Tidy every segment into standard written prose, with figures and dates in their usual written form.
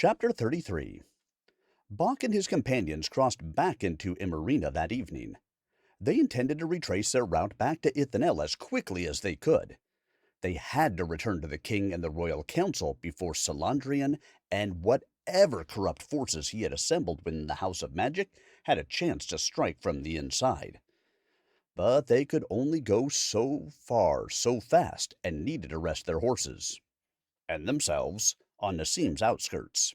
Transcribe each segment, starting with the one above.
Chapter 33. Bach and his companions crossed back into Imarina that evening. They intended to retrace their route back to Ithenel as quickly as they could. They had to return to the king and the royal council before Salandrian and whatever corrupt forces he had assembled within the House of Magic had a chance to strike from the inside. But they could only go so far so fast and needed to rest their horses and themselves on Nassim's outskirts.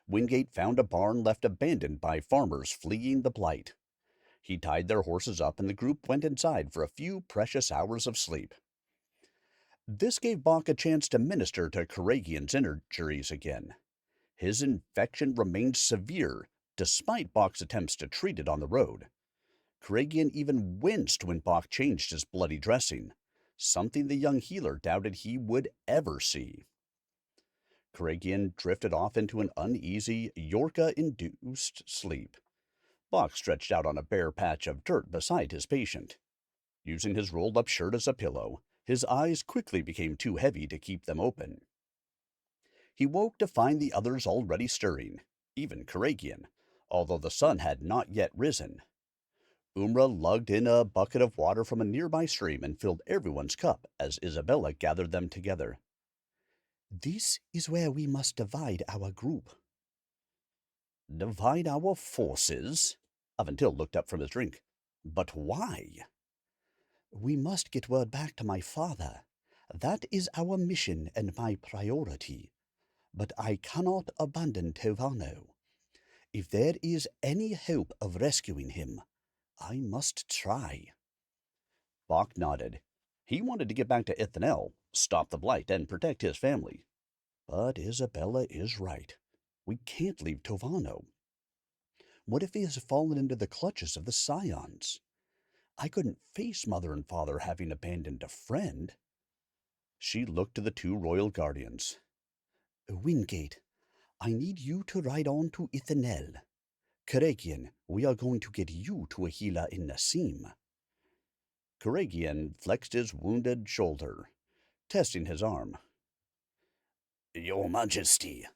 Wingate found a barn left abandoned by farmers fleeing the blight. He tied their horses up and the group went inside for a few precious hours of sleep. This gave Bach a chance to minister to Karagian's injuries again. His infection remained severe despite Bach's attempts to treat it on the road. Karagian even winced when Bach changed his bloody dressing, something the young healer doubted he would ever see. Karagian drifted off into an uneasy, Yorka-induced sleep. Bach stretched out on a bare patch of dirt beside his patient. Using his rolled-up shirt as a pillow, his eyes quickly became too heavy to keep them open. He woke to find the others already stirring, even Karagian, although the sun had not yet risen. Umra lugged in a bucket of water from a nearby stream and filled everyone's cup as Isabella gathered them together. "This is where we must divide our group." "Divide our forces?" Aventil looked up from his drink. "But why?" "We must get word back to my father. That is our mission and my priority. But I cannot abandon Tovano. If there is any hope of rescuing him, I must try." Bach nodded. He wanted to get back to Ithenel, stop the blight, and protect his family. But Isabella is right. We can't leave Tovano. What if he has fallen into the clutches of the Scions? I couldn't face Mother and Father having abandoned a friend. She looked to the two royal guardians. "Wingate, I need you to ride on to Ithenel. Karagian, we are going to get you to a healer in Nassim." Karagian flexed his wounded shoulder, testing his arm. "Your Majesty,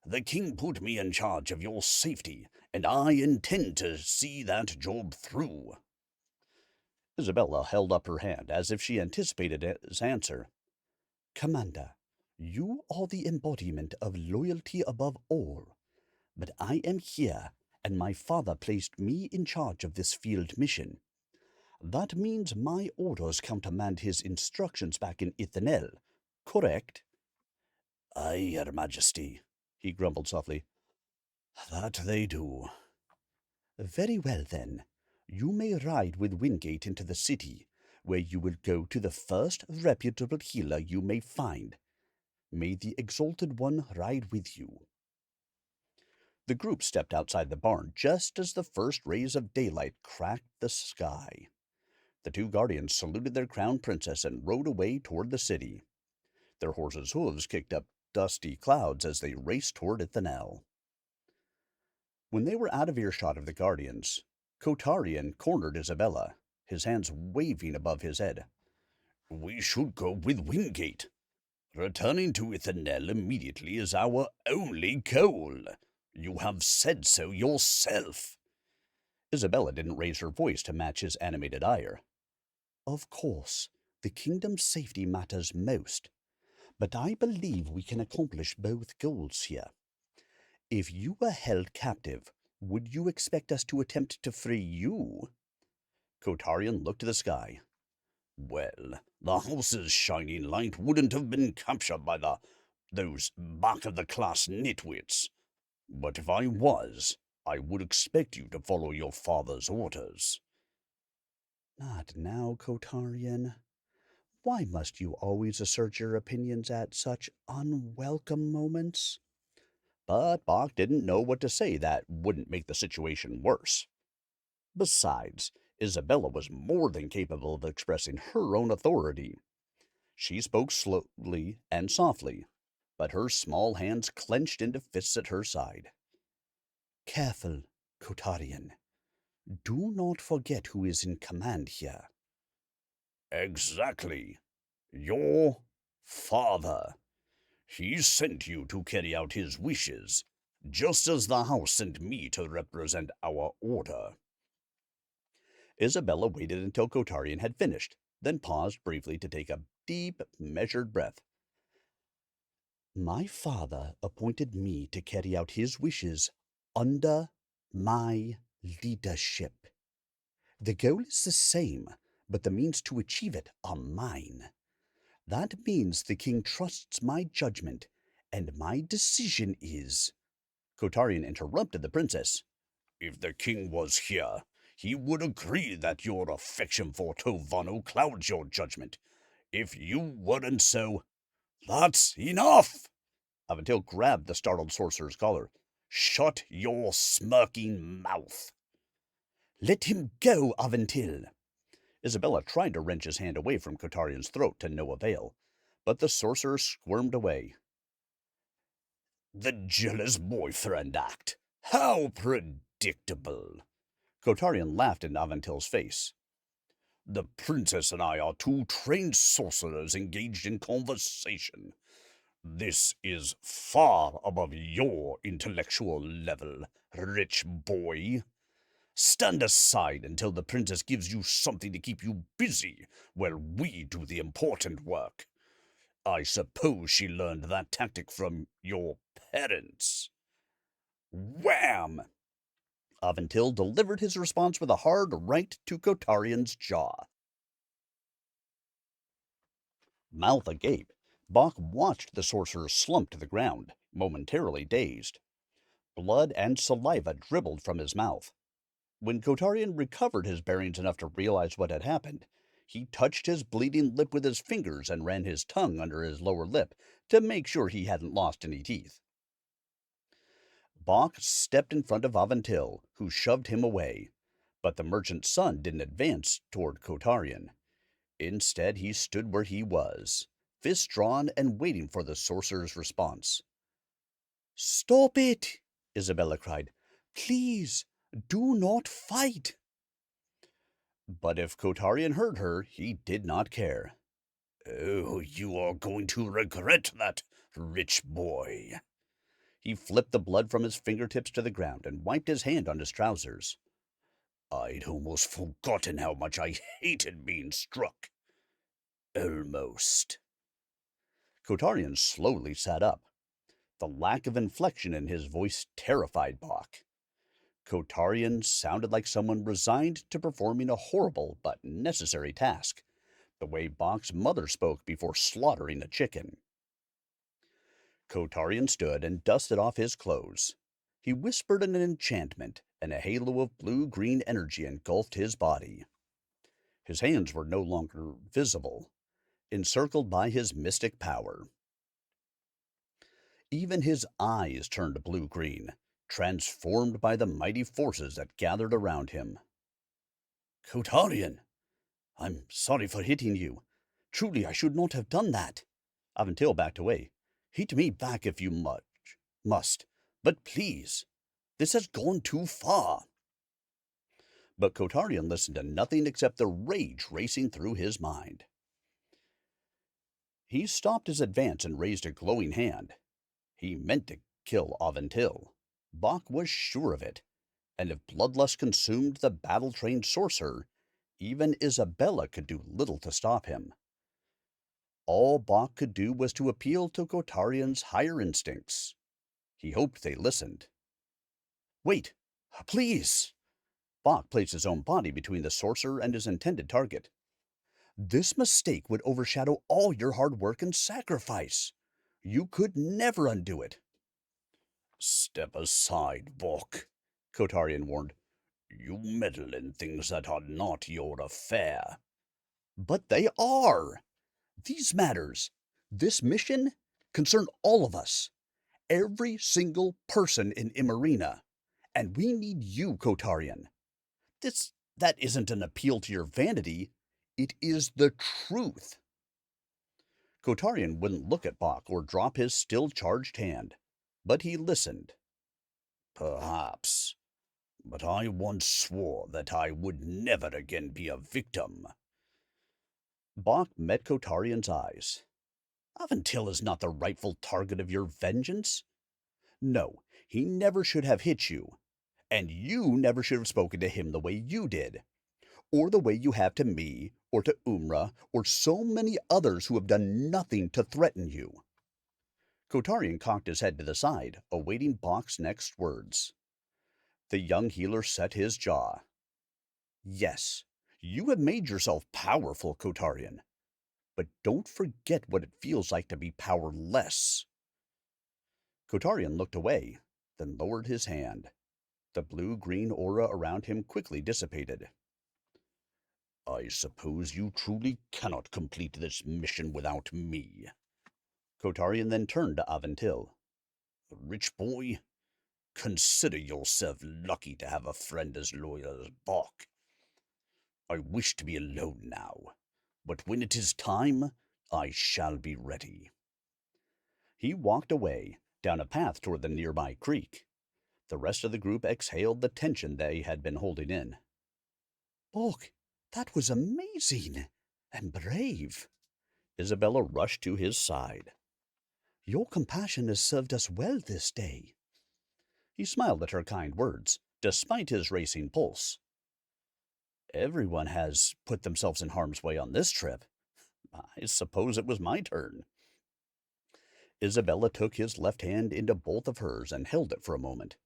the king put me in charge of your safety, and I intend to see that job through." Isabella held up her hand as if she anticipated his answer. "Commander, you are the embodiment of loyalty above all. But I am here, and my father placed me in charge of this field mission. That means my orders countermand his instructions back in Ithenel, correct?" "Aye, Your Majesty," he grumbled softly. "That they do." "Very well, then. You may ride with Wingate into the city, where you will go to the first reputable healer you may find. May the Exalted One ride with you." The group stepped outside the barn just as the first rays of daylight cracked the sky. The two guardians saluted their crown princess and rode away toward the city. Their horses' hooves kicked up dusty clouds as they raced toward Ithenel. When they were out of earshot of the guardians, Kotarian cornered Isabella, his hands waving above his head. "We should go with Wingate. Returning to Ithenel immediately is our only goal. You have said so yourself." Isabella didn't raise her voice to match his animated ire. "Of course, the kingdom's safety matters most. But I believe we can accomplish both goals here. If you were held captive, would you expect us to attempt to free you?" Kotarian looked to the sky. "Well, the house's shining light wouldn't have been captured by those back-of-the-class nitwits. But if I was, I would expect you to follow your father's orders." "Not now, Kotarian. Why must you always assert your opinions at such unwelcome moments?" But Bach didn't know what to say that wouldn't make the situation worse. Besides, Isabella was more than capable of expressing her own authority. She spoke slowly and softly, but her small hands clenched into fists at her side. "Careful, Kotarian. Do not forget who is in command here." "Exactly. Your father. He sent you to carry out his wishes, just as the house sent me to represent our order. Isabella waited until Kotarian had finished, then paused briefly to take a deep, measured breath. My father appointed me to carry out his wishes under my leadership. The goal is the same, but the means to achieve it are mine. That means the king trusts my judgment, and my decision is— Kotarian interrupted the princess. If the king was here, he would agree that your affection for Tovano clouds your judgment. If you weren't so— That's enough! Aventil grabbed the startled sorcerer's collar. Shut your smirking mouth. Let him go, Aventil. Isabella tried to wrench his hand away from Kotarian's throat to no avail, but the sorcerer squirmed away. The jealous boyfriend act. How predictable. Kotarian laughed in Aventil's face. The princess and I are two trained sorcerers engaged in conversation. This is far above your intellectual level, rich boy. Stand aside until the princess gives you something to keep you busy while we do the important work. I suppose she learned that tactic from your parents. Wham! Aventil delivered his response with a hard right to Kotarian's jaw. Mouth agape, Bach watched the sorcerer slump to the ground, momentarily dazed. Blood and saliva dribbled from his mouth. When Kotarian recovered his bearings enough to realize what had happened, he touched his bleeding lip with his fingers and ran his tongue under his lower lip to make sure he hadn't lost any teeth. Bach stepped in front of Aventil, who shoved him away, but the merchant's son didn't advance toward Kotarian. Instead, he stood where he was, fists drawn and waiting for the sorcerer's response. Stop it, Isabella cried. Please, do not fight. But if Kotarian heard her, he did not care. Oh, you are going to regret that, rich boy. He flipped the blood from his fingertips to the ground and wiped his hand on his trousers. I'd almost forgotten how much I hated being struck. Almost. Kotarian slowly sat up. The lack of inflection in his voice terrified Bach. Kotarian sounded like someone resigned to performing a horrible but necessary task, the way Bach's mother spoke before slaughtering a chicken. Kotarian stood and dusted off his clothes. He whispered an enchantment, and a halo of blue-green energy engulfed his body. His hands were no longer visible, encircled by his mystic power. Even his eyes turned blue-green, transformed by the mighty forces that gathered around him. Kotarian, I'm sorry for hitting you. Truly, I should not have done that. Aventil backed away. Hit me back if you must, but please, this has gone too far. But Kotarian listened to nothing except the rage racing through his mind. He stopped his advance and raised a glowing hand. He meant to kill Aventil. Bach was sure of it, and if bloodlust consumed the battle-trained sorcerer, even Isabella could do little to stop him. All Bach could do was to appeal to Kotarian's higher instincts. He hoped they listened. Wait, please! Bach placed his own body between the sorcerer and his intended target. This mistake would overshadow all your hard work and sacrifice. You could never undo it. Step aside, Bach, Kotarian warned. You meddle in things that are not your affair. But they are. These matters, this mission, concern all of us. Every single person in Imarina. And we need you, Kotarian. That isn't an appeal to your vanity. It is the truth. Kotarian wouldn't look at Bach or drop his still-charged hand, but he listened. Perhaps, but I once swore that I would never again be a victim. Bach met Kotarian's eyes. Aventil is not the rightful target of your vengeance. No, he never should have hit you, and you never should have spoken to him the way you did, or the way you have to me, or to Umra, or so many others who have done nothing to threaten you." Kotarian cocked his head to the side, awaiting Bok's next words. The young healer set his jaw. "Yes, you have made yourself powerful, Kotarian, but don't forget what it feels like to be powerless." Kotarian looked away, then lowered his hand. The blue-green aura around him quickly dissipated. "I suppose you truly cannot complete this mission without me." Kotarian then turned to Aventil. "Rich boy, consider yourself lucky to have a friend as loyal as Bok. I wish to be alone now, but when it is time, I shall be ready." He walked away, down a path toward the nearby creek. The rest of the group exhaled the tension they had been holding in. "Bok, that was amazing and brave." Isabella rushed to his side. "Your compassion has served us well this day." He smiled at her kind words, despite his racing pulse. "Everyone has put themselves in harm's way on this trip. I suppose it was my turn." Isabella took his left hand into both of hers and held it for a moment.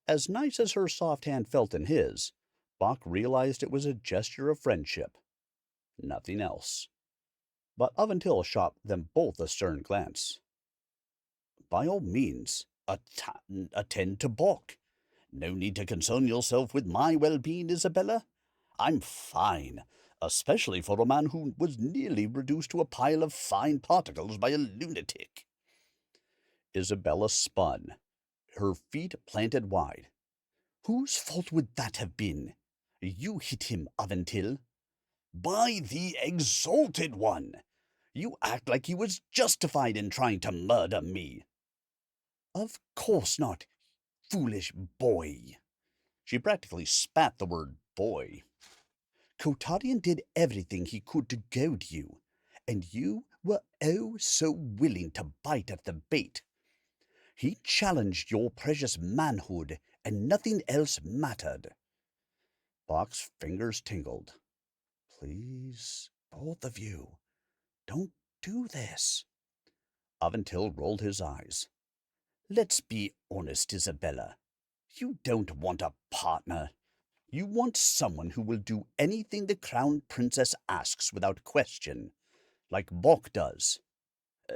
As nice as her soft hand felt in his, Bok realized it was a gesture of friendship. Nothing else. But Aventil shot them both a stern glance. "By all means, attend to Bok. No need to concern yourself with my well-being, Isabella. I'm fine, especially for a man who was nearly reduced to a pile of fine particles by a lunatic." Isabella spun, her feet planted wide. "Whose fault would that have been? You hit him, Aventil." "By the Exalted One! You act like he was justified in trying to murder me." "Of course not, foolish boy." She practically spat the word boy. "Kotarian did everything he could to goad you, and you were oh so willing to bite at the bait. He challenged your precious manhood, and nothing else mattered." Bok's fingers tingled. "Please, both of you, don't do this." Aventil rolled his eyes. "Let's be honest, Isabella. You don't want a partner. You want someone who will do anything the Crown Princess asks without question, like Bok does.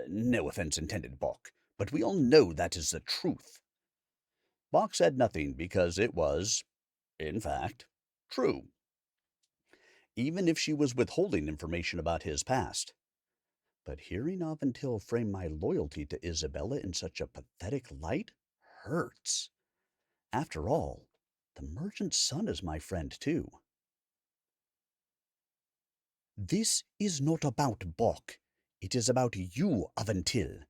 No offense intended, Bok, but we all know that is the truth." Bok said nothing because it was, in fact, true. Even if she was withholding information about his past. But hearing Aventil frame my loyalty to Isabella in such a pathetic light hurts. After all, the merchant's son is my friend, too. "This is not about Bok. It is about you, Aventil.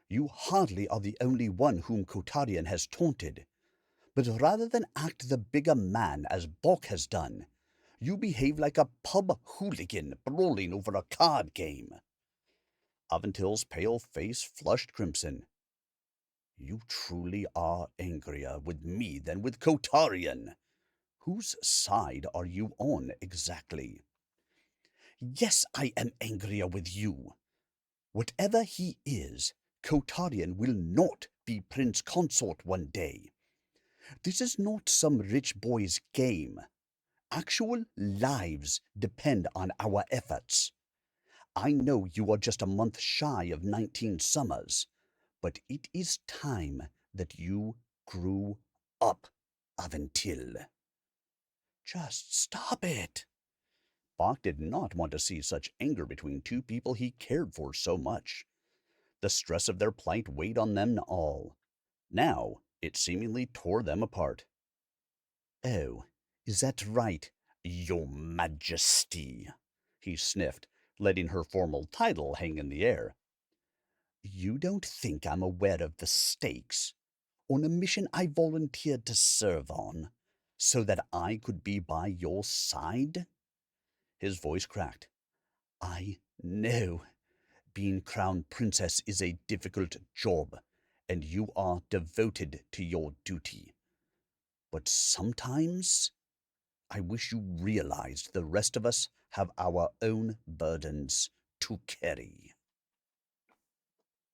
You hardly are the only one whom Kotarian has taunted. But rather than act the bigger man as Bok has done, you behave like a pub hooligan brawling over a card game." Aventil's pale face flushed crimson. "You truly are angrier with me than with Kotarian. Whose side are you on exactly?" "Yes, I am angrier with you. Whatever he is, Kotarian will not be Prince Consort one day. This is not some rich boy's game. Actual lives depend on our efforts. I know you are just a month shy of 19 summers, but it is time that you grew up, Aventil." Just stop it. Bok did not want to see such anger between two people he cared for so much. The stress of their plight weighed on them all. Now it seemingly tore them apart. "Oh, is that right, Your Majesty?" he sniffed, letting her formal title hang in the air. "You don't think I'm aware of the stakes on a mission I volunteered to serve on, so that I could be by your side?" His voice cracked. "I know. Being crown princess is a difficult job, and you are devoted to your duty. But sometimes I wish you realized the rest of us have our own burdens to carry.